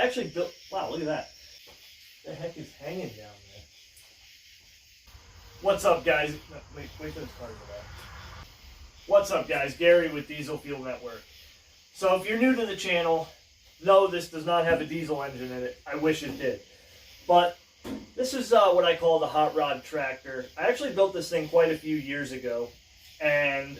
actually built, wow, look at that. What the heck is hanging down there? What's up, guys? Wait for this car to go back. What's up, guys? Gary with Diesel Fuel Network. So if you're new to the channel, no, this does not have a diesel engine in it. I wish it did. But this is what I call the hot rod tractor. I actually built this thing quite a few years ago, and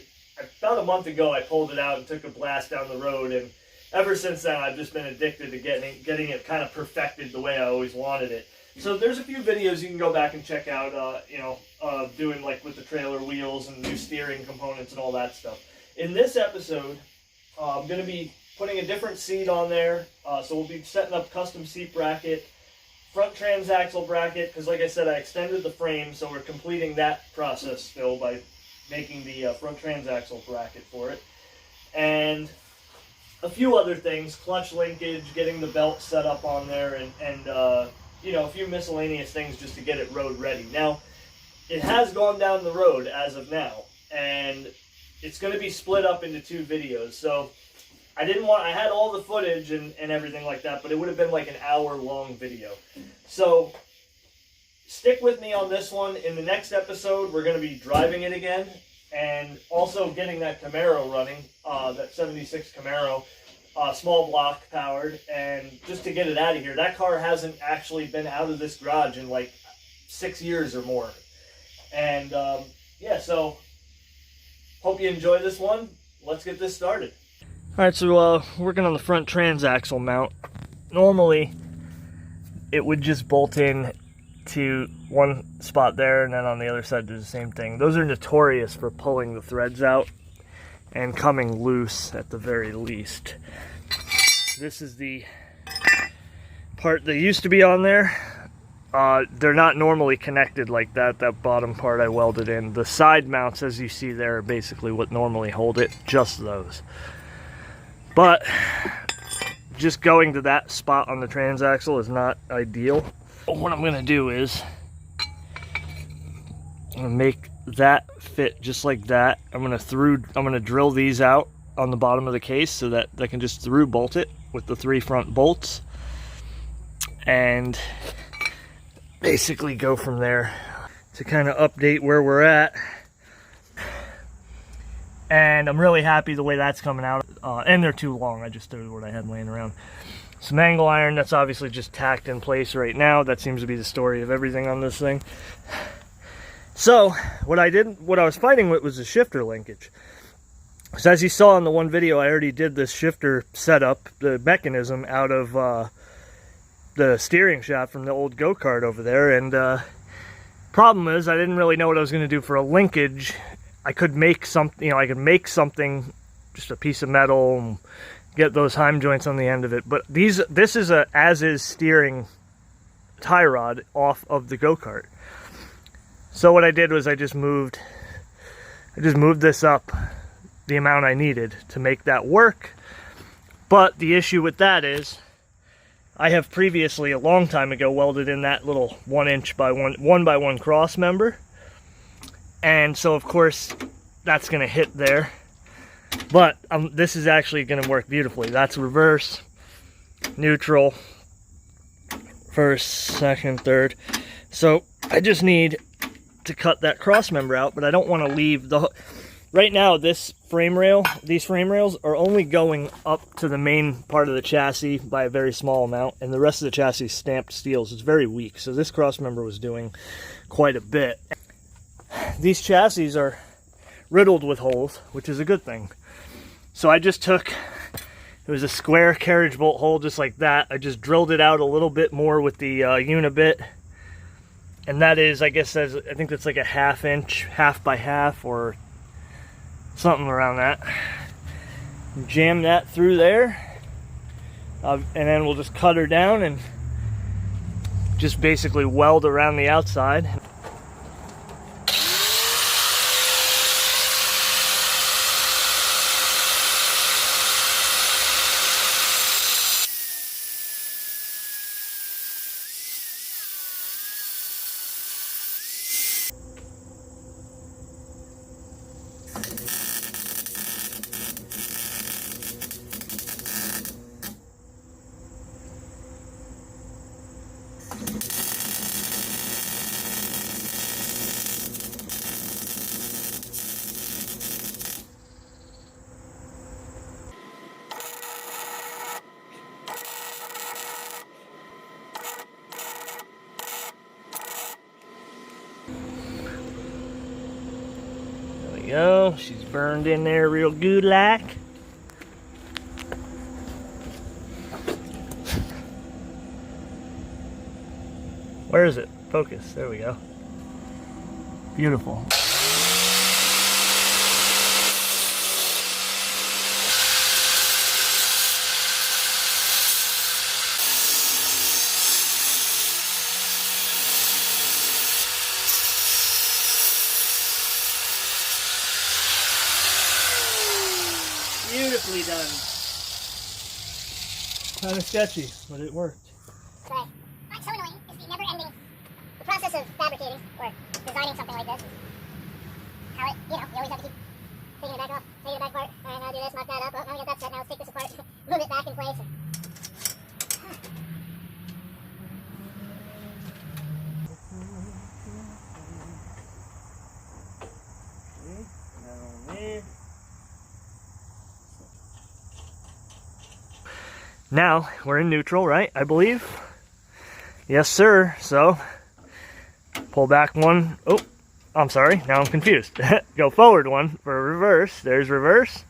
about a month ago I pulled it out and took a blast down the road, and ever since then I've just been addicted to getting it kind of perfected the way I always wanted it. So there's a few videos you can go back and check out, doing like with the trailer wheels and new steering components and all that stuff. In this episode, I'm going to be putting a different seat on there, so we'll be setting up custom seat bracket, front transaxle bracket, because like I said, I extended the frame, so we're completing that process still by making the front transaxle bracket for it. And a few other things, clutch linkage, getting the belt set up on there, and a few miscellaneous things just to get it road ready. Now, it has gone down the road as of now, and it's going to be split up into 2 videos. So I had all the footage and everything like that, but it would have been like an hour-long video. So stick with me on this one. In the next episode, we're going to be driving it again and also getting that Camaro running, that 76 Camaro, small block powered, and just to get it out of here. That car hasn't actually been out of this garage in like 6 years or more. And so hope you enjoy this one. Let's get this started. Alright, so working on the front transaxle mount. Normally it would just bolt in to one spot there, and then on the other side do the same thing. Those are notorious for pulling the threads out and coming loose at the very least. This is the part that used to be on there. They're not normally connected like that. That bottom part I welded in. The side mounts, as you see there, are basically what normally hold it, just those. But just going to that spot on the transaxle is not ideal. What I'm going to do is I'm going to make that fit just like that. I'm going to drill these out on the bottom of the case so that I can just through bolt it with the 3 front bolts and basically go from there to kind of update where we're at. And I'm really happy the way that's coming out. And they're too long. I just threw what I had laying around. Some angle iron that's obviously just tacked in place right now. That seems to be the story of everything on this thing. So what I was fighting with was the shifter linkage. So as you saw in the one video, I already did this shifter setup, the mechanism, out of the steering shaft from the old go-kart over there. And problem is, I didn't really know what I was going to do for a linkage. I could make something, something, just a piece of metal, and get those heim joints on the end of it. But this is a as-is steering tie rod off of the go-kart. So what I did was I just moved this up the amount I needed to make that work. But the issue with that is I have previously, a long time ago, welded in that little 1" by 1 by 1 cross member. And so of course that's going to hit there. But this is actually going to work beautifully. That's reverse, neutral, first, second, third. So I just need to cut that cross member out, but I don't want to leave the... Right now, these frame rails are only going up to the main part of the chassis by a very small amount, and the rest of the chassis is stamped steel, so it's very weak. So this cross member was doing quite a bit. These chassis are riddled with holes, which is a good thing. So I just took, it was a square carriage bolt hole just like that. I just drilled it out a little bit more with the unibit. And that is, I think that's like a 1/2 inch, 1/2 by 1/2, or something around that. Jam that through there. And then we'll just cut her down and just basically weld around the outside. we go. She's burned in there real good like. Where is it? Focus. There we go. Beautiful. Beautifully done. Kind of sketchy, but it worked. Right. What's so annoying is the never-ending process of fabricating or designing something like this. How it, you always have to keep taking it back off, taking it back apart, and I'll do this, knock that up. Oh, now we got that set. Now let's take this apart, move it back in place. Now we're in neutral, right? I believe. Yes, sir. So pull back one. Oh, I'm sorry. Now I'm confused. Go forward one for reverse. There's reverse.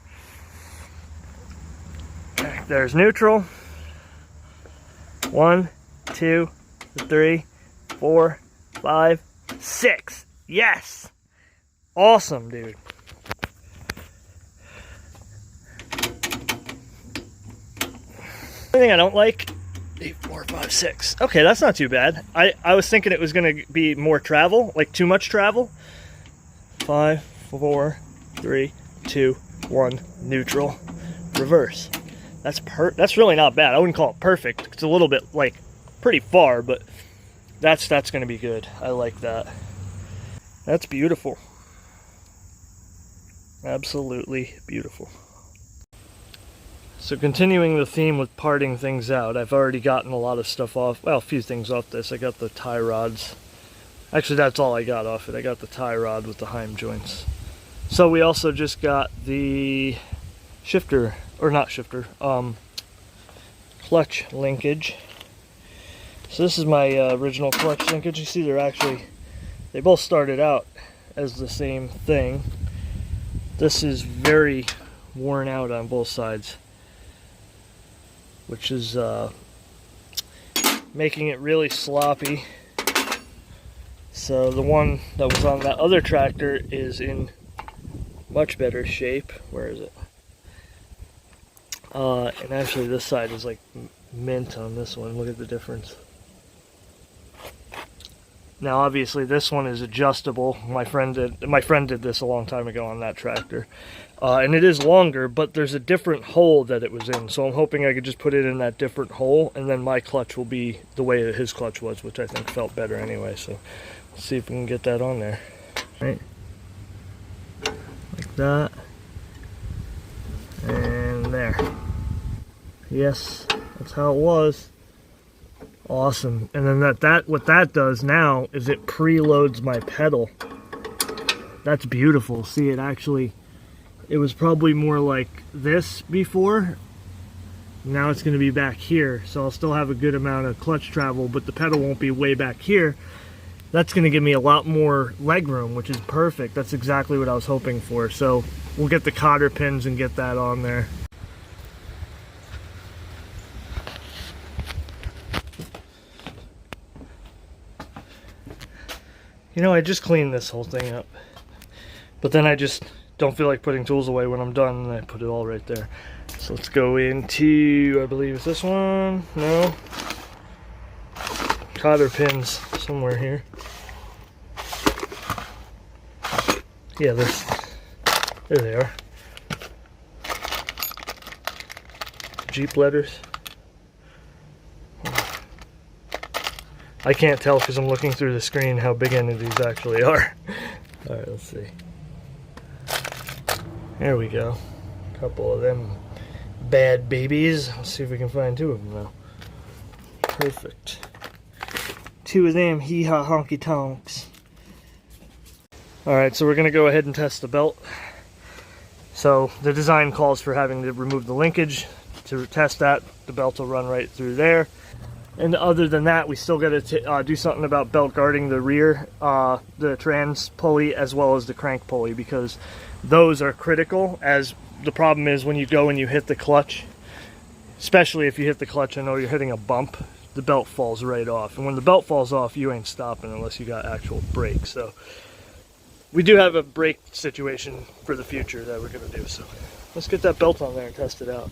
There's neutral. 1, 2, 3, 4, 5, 6. Yes. Awesome, dude. Only thing I don't like, 8, 4, 5, 6. Okay, that's not too bad. I was thinking it was going to be more travel, like too much travel. 5, 4, 3, 2, 1, neutral, reverse. That's really not bad. I wouldn't call it perfect. It's a little bit like pretty far, but that's going to be good. I like that. That's beautiful. Absolutely beautiful. So continuing the theme with parting things out, I've already gotten a lot of stuff off, well, a few things off this. I got the tie rods. Actually, that's all I got off it. I got the tie rod with the Heim joints. So we also just got the shifter, or not shifter, clutch linkage. So this is my original clutch linkage. You see they both started out as the same thing. This is very worn out on both sides, which is making it really sloppy. So the one that was on that other tractor is in much better shape. Where is it? And actually this side is like mint on this one. Look at the difference. Now obviously this one is adjustable. My friend did this a long time ago on that tractor. And it is longer, but there's a different hole that it was in. So I'm hoping I could just put it in that different hole, and then my clutch will be the way that his clutch was, which I think felt better anyway. So let's see if we can get that on there. Right. Like that. And there. Yes, that's how it was. Awesome. And then what that does now is it preloads my pedal. That's beautiful. See, it was probably more like this before. Now it's going to be back here, so I'll still have a good amount of clutch travel, but the pedal won't be way back here. That's going to give me a lot more leg room, which is perfect. That's exactly what I was hoping for. So we'll get the cotter pins and get that on there. You know, I just cleaned this whole thing up, but then I just don't feel like putting tools away when I'm done, and I put it all right there. So let's go into, I believe it's this one. No, cotter pins somewhere here. Yeah, there they are. Jeep letters. I can't tell because I'm looking through the screen how big any of these actually are. Alright, let's see. There we go. A couple of them bad babies. Let's see if we can find 2 of them now. Perfect. 2 of them hee-haw honky tonks. Alright, so we're going to go ahead and test the belt. So the design calls for having to remove the linkage. To test that, the belt will run right through there. And other than that, we still got to do something about belt guarding the rear, the trans pulley, as well as the crank pulley, because those are critical. As the problem is when you go and you hit the clutch, especially if you hit the clutch, I know you're hitting a bump, the belt falls right off. And when the belt falls off, you ain't stopping unless you got actual brakes. So we do have a brake situation for the future that we're going to do. So let's get that belt on there and test it out.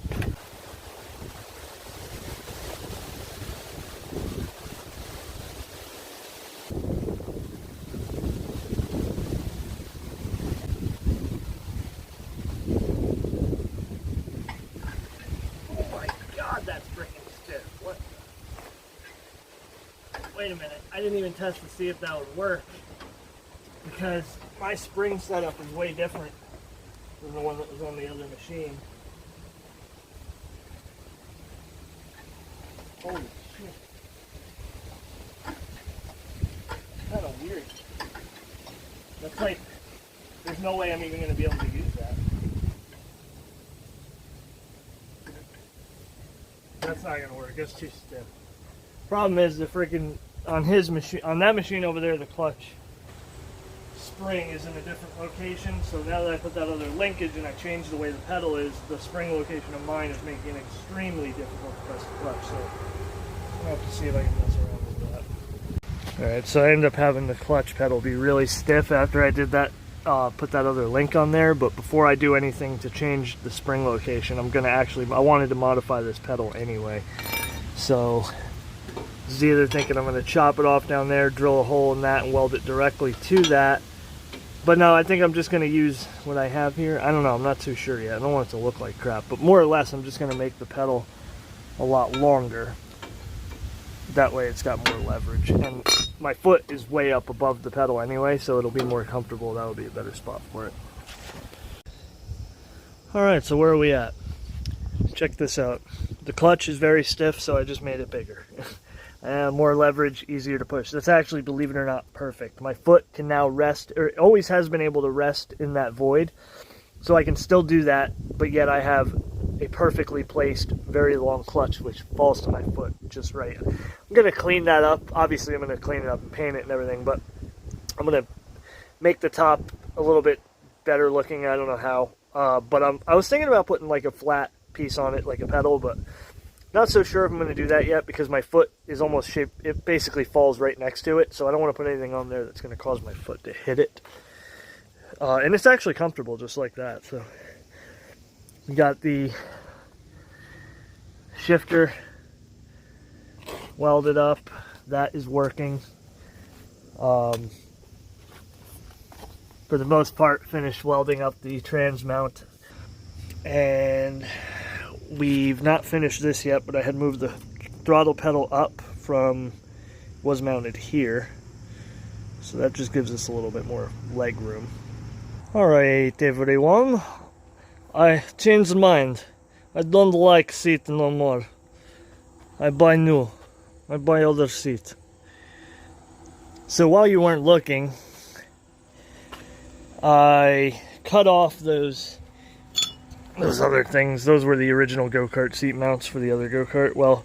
Wait a minute, I didn't even test to see if that would work, because my spring setup is way different than the one that was on the other machine. Holy shit. Kind of weird. That's like, there's no way I'm even going to be able to use that. That's not going to work, it's too stiff. Problem is the freaking, on his machine, on that machine over there, the clutch spring is in a different location. So now that I put that other linkage and I changed the way the pedal is, the spring location of mine is making it extremely difficult to press the clutch. So I'll have to see if I can mess around with that. Alright, so I ended up having the clutch pedal be really stiff after I did that, put that other link on there. But before I do anything to change the spring location, I'm gonna actually, I wanted to modify this pedal anyway. So I was either thinking I'm going to chop it off down there, drill a hole in that, and weld it directly to that. But no, I think I'm just going to use what I have here. I don't know, I'm not too sure yet. I don't want it to look like crap. But more or less, I'm just going to make the pedal a lot longer. That way it's got more leverage. And my foot is way up above the pedal anyway, so it'll be more comfortable. That'll be a better spot for it. Alright, so where are we at? Check this out. The clutch is very stiff, so I just made it bigger. More leverage, easier to push. That's actually, believe it or not, perfect. My foot can now rest, or it always has been able to rest in that void. So I can still do that, but yet I have a perfectly placed, very long clutch, which falls to my foot just right. I'm going to clean that up. Obviously, I'm going to clean it up and paint it and everything, but I'm going to make the top a little bit better looking. I don't know how, but I was thinking about putting like a flat piece on it, like a pedal, but not so sure if I'm going to do that yet, because my foot is almost shaped, it basically falls right next to it, so I don't want to put anything on there that's going to cause my foot to hit it. And it's actually comfortable just like that. So we got the shifter welded up, that is working. For the most part, finished welding up the trans mount, and we've not finished this yet, but I had moved the throttle pedal up from, was mounted here. So that just gives us a little bit more leg room. Alright everyone, I changed my mind. I don't like seat no more. I buy new. I buy other seat. So while you weren't looking, I cut off those other things. Those were the original go-kart seat mounts for the other go-kart. Well,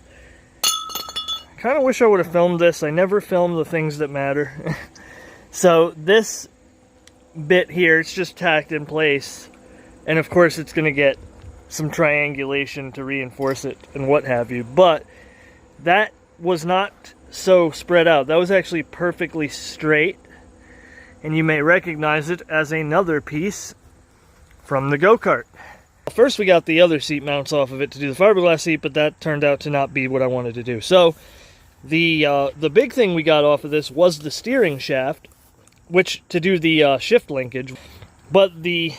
I kind of wish I would have filmed this. I never filmed the things that matter. So this bit here, it's just tacked in place, and of course it's going to get some triangulation to reinforce it and what have you, but that was not so spread out. That was actually perfectly straight, and you may recognize it as another piece from the go-kart. First we got the other seat mounts off of it to do the fiberglass seat, but that turned out to not be what I wanted to do. So the big thing we got off of this was the steering shaft, which to do the shift linkage, but the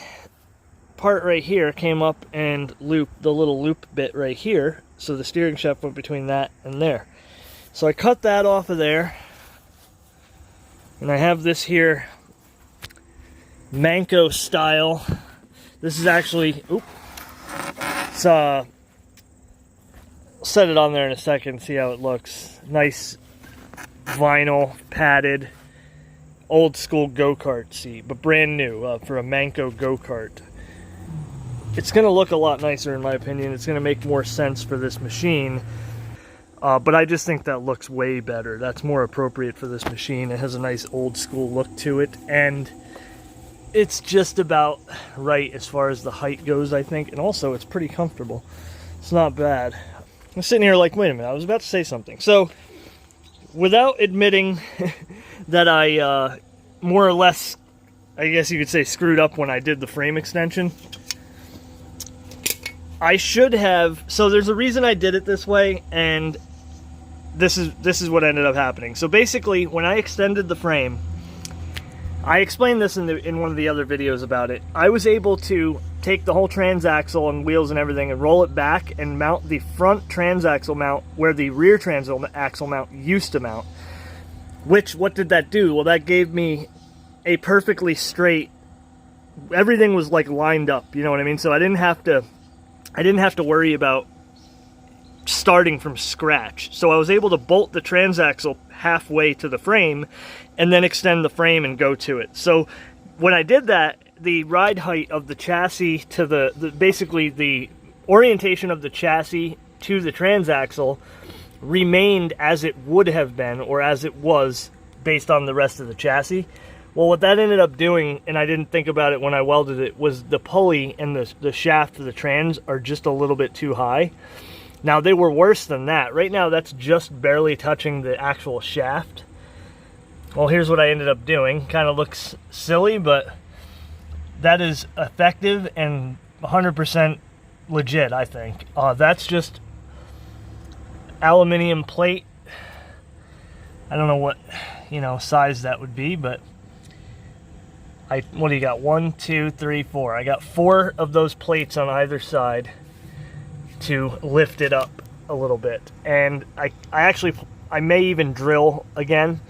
part right here came up and looped the little loop bit right here, so the steering shaft went between that and there. So I cut that off of there, and I have this here Manco style. This is actually, it's I'll set it on there in a second, see how it looks. Nice vinyl padded old school go-kart seat, but brand new for a Manco go-kart. It's going to look a lot nicer in my opinion. It's going to make more sense for this machine. But I just think that looks way better. That's more appropriate for this machine. It has a nice old school look to it, and it's just about right as far as the height goes, I think. And also, it's pretty comfortable. It's not bad. I'm sitting here like, wait a minute, I was about to say something. So, without admitting that I more or less, I guess you could say, screwed up when I did the frame extension, I should have. So there's a reason I did it this way, and this is what ended up happening. So basically, when I extended the frame, I explained this in one of the other videos about it. I was able to take the whole transaxle and wheels and everything and roll it back and mount the front transaxle mount where the rear transaxle mount used to mount. Which, what did that do? Well, that gave me a perfectly straight, everything was like lined up, you know what I mean? So I didn't have to worry about starting from scratch. So I was able to bolt the transaxle halfway to the frame and then extend the frame and go to it. So when I did that, the ride height of the chassis to basically the orientation of the chassis to the transaxle remained as it would have been, or as it was based on the rest of the chassis. Well, what that ended up doing, and I didn't think about it when I welded it, was the pulley and the shaft of the trans are just a little bit too high. Now, they were worse than that. Right now, that's just barely touching the actual shaft. Well, here's what I ended up doing. Kind of looks silly, but that is effective and 100% legit, I think. That's just aluminum plate. I don't know what, size that would be, but what do you got? 1, 2, 3, 4. I got 4 of those plates on either side to lift it up a little bit. And I may even drill again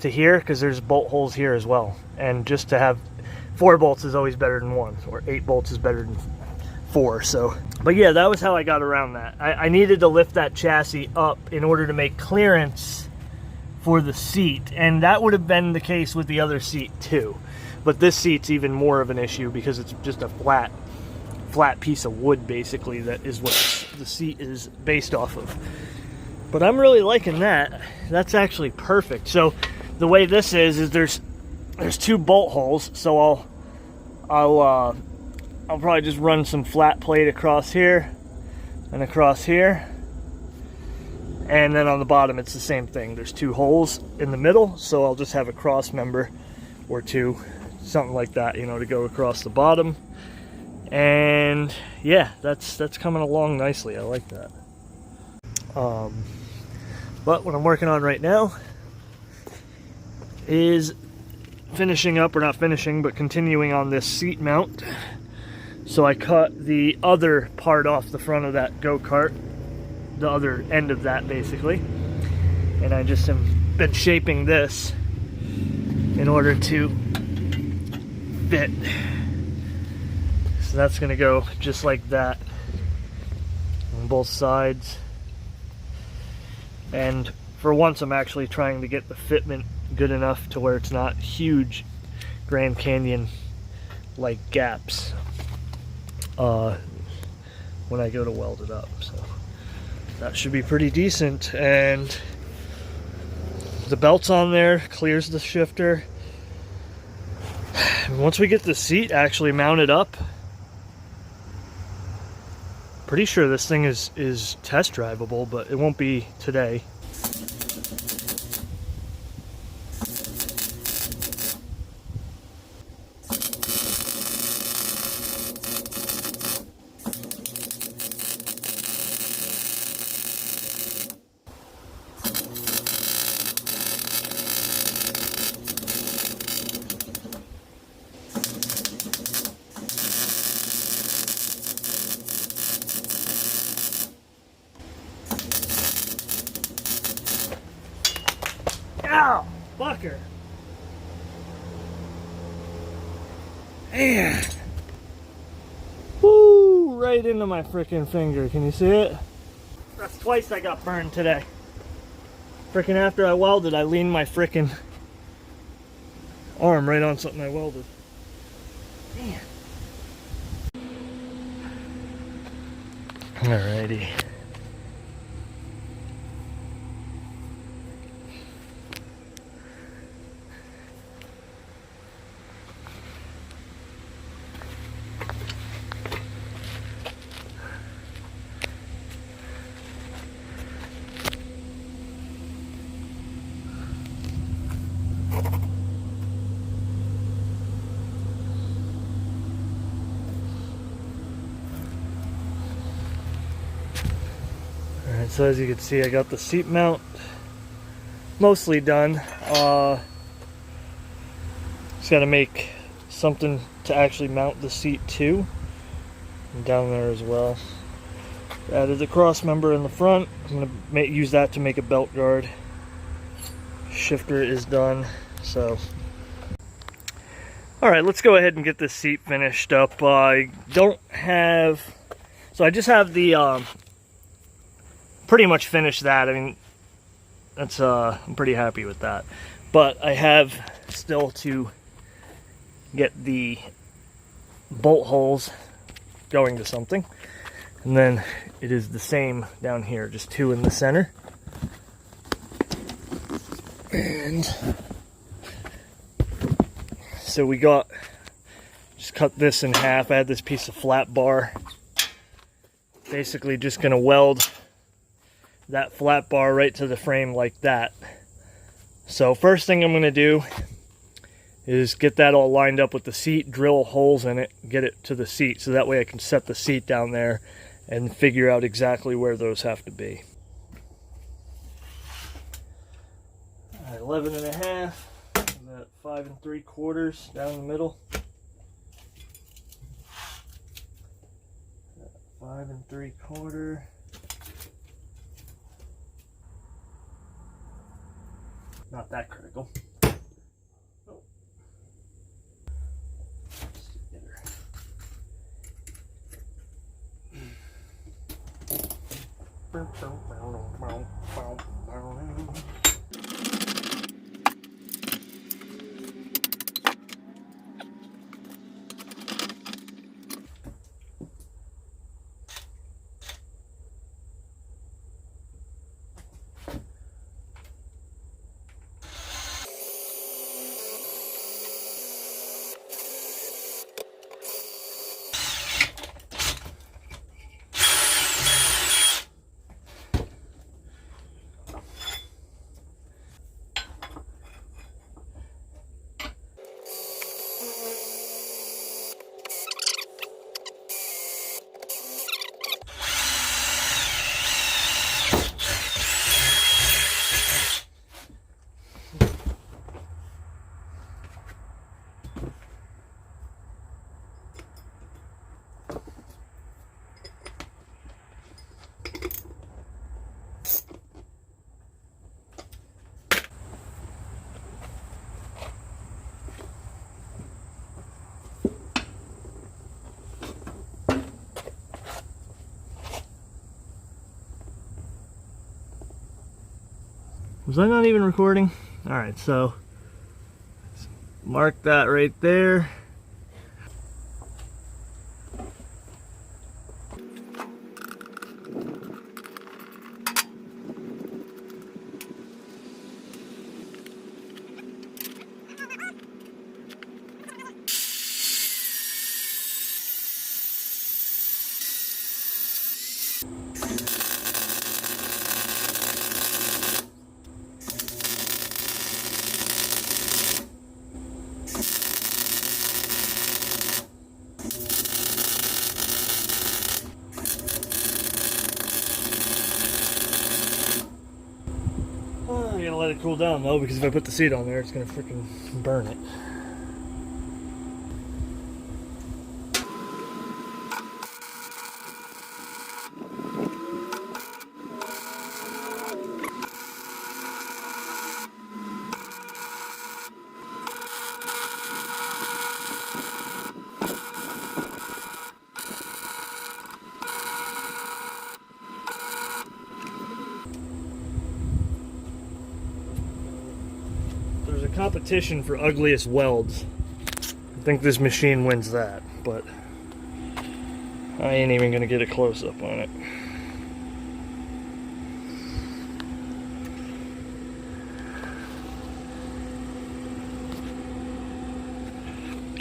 to here, because there's bolt holes here as well. And just to have 4 bolts is always better than 1, or 8 bolts is better than 4. So, but yeah, that was how I got around that. I needed to lift that chassis up in order to make clearance for the seat, and that would have been the case with the other seat too. But this seat's even more of an issue because it's just a flat piece of wood, basically, that is what the seat is based off of. But I'm really liking that. That's actually perfect. So the way this is there's 2 bolt holes. So I'll probably just run some flat plate across here and across here. And then on the bottom, it's the same thing. There's 2 holes in the middle, so I'll just have a cross member or 2, something like that, to go across the bottom. And yeah, that's coming along nicely. I like that. But what I'm working on right now is finishing up, or not finishing, but continuing on this seat mount. So I cut the other part off the front of that go-kart, the other end of that basically, and I just have been shaping this in order to fit. So that's gonna go just like that on both sides. And for once, I'm actually trying to get the fitment good enough to where it's not huge Grand Canyon like gaps when I go to weld it up. So that should be pretty decent. And the belt's on there, clears the shifter. And once we get the seat actually mounted up, pretty sure this thing is test drivable, but it won't be today. Ow! Fucker! Man! Woo! Right into my freaking finger. Can you see it? That's twice I got burned today. Freaking after I welded, I leaned my freaking arm right on something I welded. Man. Alrighty. So as you can see, I got the seat mount mostly done. Just got to make something to actually mount the seat to. And down there as well. Added the cross member in the front. I'm going to use that to make a belt guard. Shifter is done. So, alright, let's go ahead and get this seat finished up. I don't have... So I just have the... pretty much finished that. I mean, that's I'm pretty happy with that. But I have still to get the bolt holes going to something. And then it is the same down here, just two in the center. And so we got, just cut this in half. I had this piece of flat bar. Basically just gonna weld that flat bar right to the frame like that. So first thing I'm gonna do is get that all lined up with the seat, drill holes in it, get it to the seat, so that way I can set the seat down there and figure out exactly where those have to be. 11 and a half, and that 5 3/4 down the middle. 5 3/4. Not that critical. Oh. Was I not even recording? Alright, so mark that right there. I gotta let it cool down though, because if I put the seat on there, it's gonna freaking burn it. There's a competition for ugliest welds. I think this machine wins that, but I ain't even gonna get a close-up on it.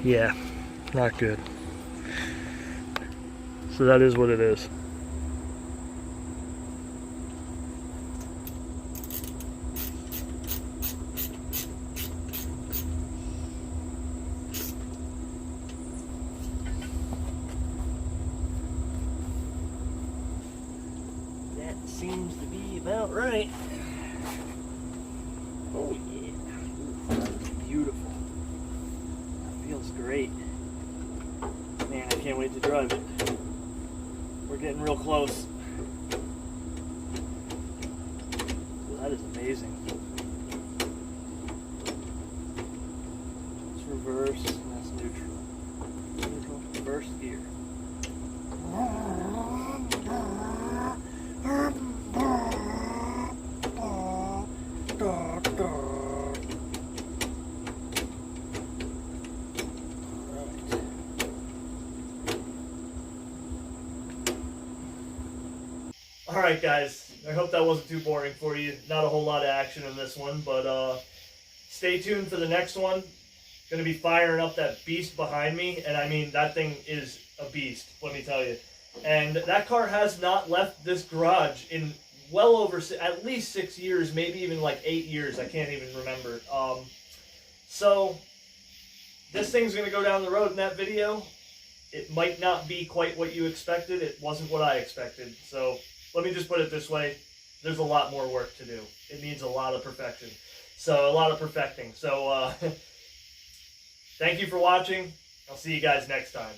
Yeah, not good. So that is what it is. That seems to about right. Oh yeah. Beautiful. That feels great. Man, I can't wait to drive it. We're getting real close. That is amazing. It's reverse, and that's neutral. Neutral, reverse gear. Alright guys, I hope that wasn't too boring for you. Not a whole lot of action in this one, but stay tuned for the next one. Gonna be firing up that beast behind me, and I mean, that thing is a beast, let me tell you. And that car has not left this garage in well over, at least 6 years, maybe even like 8 years, I can't even remember. So, this thing's gonna go down the road in that video. It might not be quite what you expected, it wasn't what I expected, so let me just put it this way, there's a lot more work to do. It needs a lot of perfection. So, a lot of perfecting. So, thank you for watching. I'll see you guys next time.